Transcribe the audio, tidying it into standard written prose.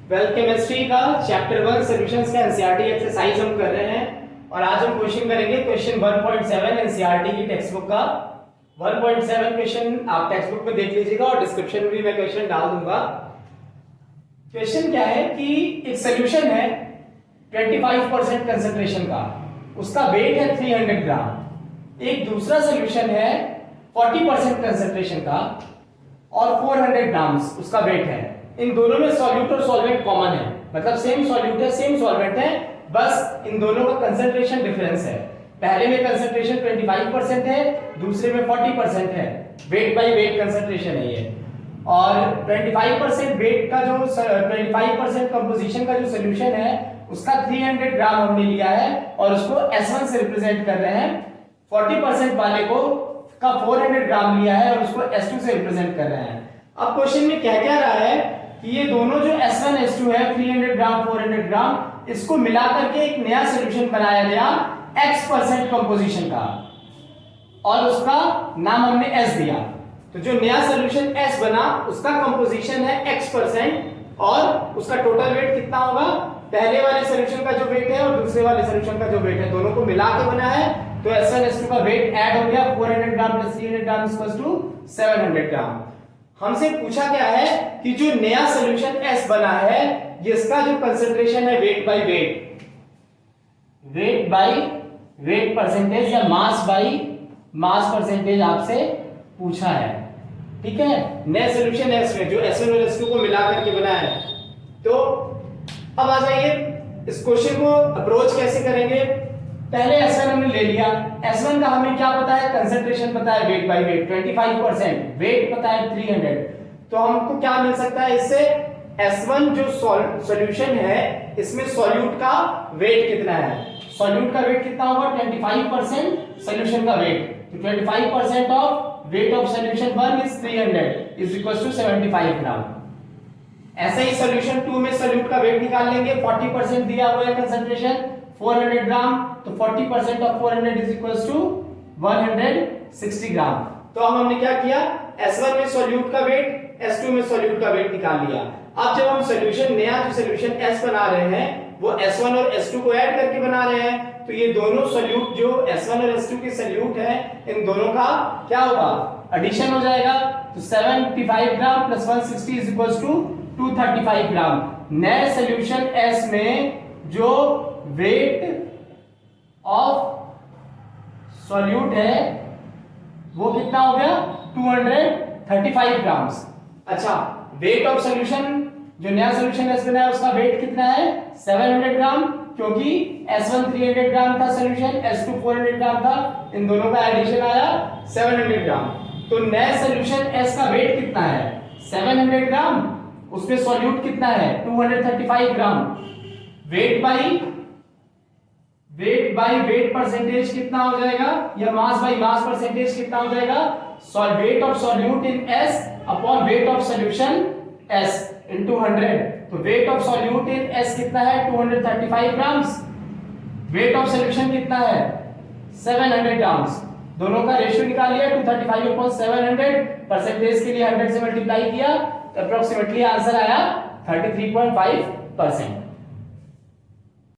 Twelfth chemistry का chapter 1 solutions का NCERT exercise हम कर रहे हैं और आज हम क्वेश्चन करेंगे क्वेश्चन 1.7 एनसीईआरटी की टेक्स्ट बुक का 1.7 क्वेश्चन आप टेक्स्ट बुक में देख लीजिएगा और डिस्क्रिप्शन में भी मैं क्वेश्चन डाल दूंगा। क्वेश्चन क्या है कि एक सॉल्यूशन है 25% कंसंट्रेशन का, उसका वेट है 300 ग्राम। एक दूसरा सॉल्यूशन है 40% कंसंट्रेशन का और 400 ग्राम्स उसका वेट है। इन दोनों में सॉल्यूट और सॉल्वेंट कॉमन है, मतलब सेम सॉल्यूट है सेम सॉल्वेंट है, बस इन दोनों का कंसंट्रेशन डिफरेंस है। पहले में कंसंट्रेशन 25% है, दूसरे में 40% है। वेट बाय वेट कंसंट्रेशन है ये। और 25% वेट का जो 25% कंपोजिशन का जो सॉल्यूशन है उसका 300 ग्राम हमने लिया है और उसको S1 से रिप्रेजेंट कर रहे हैं। 40% वाले को का 400 ग्राम लिया है और उसको S2 से रिप्रेजेंट कर रहे हैं। अब क्वेश्चन में क्या क्या रहा है कि ये दोनों जो S1 S2 है 300 ग्राम 400 ग्राम, इसको मिलाकर के एक नया सॉल्यूशन बनाया गया X% कंपोजिशन का और उसका नाम हमने S दिया। तो जो नया सॉल्यूशन S बना उसका कंपोजिशन है X% और उसका टोटल वेट कितना होगा, पहले वाले सॉल्यूशन का जो वेट है और दूसरे वाले सॉल्यूशन का जो वेट है दोनों को मिला के बना है। तो S1 S2 का वेट ऐड हो गया 400 gram plus 300 gram equals to 700 gram. हमसे पूछा क्या है कि जो नया सॉल्यूशन S बना है जिसका जो कंसंट्रेशन है वेट बाय वेट परसेंटेज या मास बाय मास परसेंटेज आपसे पूछा है। ठीक है, नया सॉल्यूशन S में जो S1 और S2 को मिला करके बना है। तो अब आ जाइए इस क्वेश्चन को अप्रोच कैसे करेंगे। पहले S1 हमने ले लिया, S1 का हमें क्या पता है, कंसंट्रेशन पता है वेट बाय वेट 25%, वेट पता है 300। तो हमको क्या मिल सकता है इससे, S1 जो सॉल्यूशन है इसमें सॉल्यूट का वेट कितना है, सॉल्यूट का वेट कितना होगा 25% सॉल्यूशन का वेट। तो 25% of weight of solution 1 is 300 is equal to 75 gram. ऐसा ही सॉल्यूशन 2 में सॉल्यूट का वेट निकाल लेंगे, 40% दिया हुआ है कंसंट्रेशन 400 ग्राम, तो 40% ऑफ 400 इज इक्वल्स टू 160 ग्राम। तो अब हमने क्या किया, S1 में सॉल्यूट का वेट S2 में सॉल्यूट का वेट निकाल लिया। अब जब हम सॉल्यूशन नया जो सॉल्यूशन S बना रहे हैं वो S1 और S2 को ऐड करके बना रहे हैं, तो ये दोनों सॉल्यूट जो S1 और S2 के सॉल्यूट है इन दोनों का क्या होगा, एडिशन हो जाएगा। तो 75 gram plus 160 is equals to 235 gram. नए सॉल्यूशन S में जो वेट ऑफ सॉल्यूट है वो कितना हो गया 235 ग्राम्स। अच्छा, वेट ऑफ सॉल्यूशन जो नया सॉल्यूशन S बना है उसका वेट कितना है 700 ग्राम, क्योंकि S1 300 ग्राम था सॉल्यूशन, S2 400 ग्राम था, इन दोनों का एडिशन आया 700 ग्राम। तो नए सॉल्यूशन S का वेट कितना है 700 ग्राम, उसमें सॉल्यूट कितना है 235 ग्राम। वेट बाय वेट परसेंटेज कितना हो जाएगा, या मास बाय मास परसेंटेज कितना हो जाएगा, weight of solute in S upon weight of solution S into 100। तो weight of solute in S कितना है 235 ग्राम्स, वेट ऑफ सॉल्यूशन कितना है 700 ग्राम्स। दोनों का रेशियो निकाल लिया 235 अपॉन 700, परसेंटेज के लिए 100 से मल्टीप्लाई किया तो अप्रोक्सीमेटली आंसर आया 33.5%।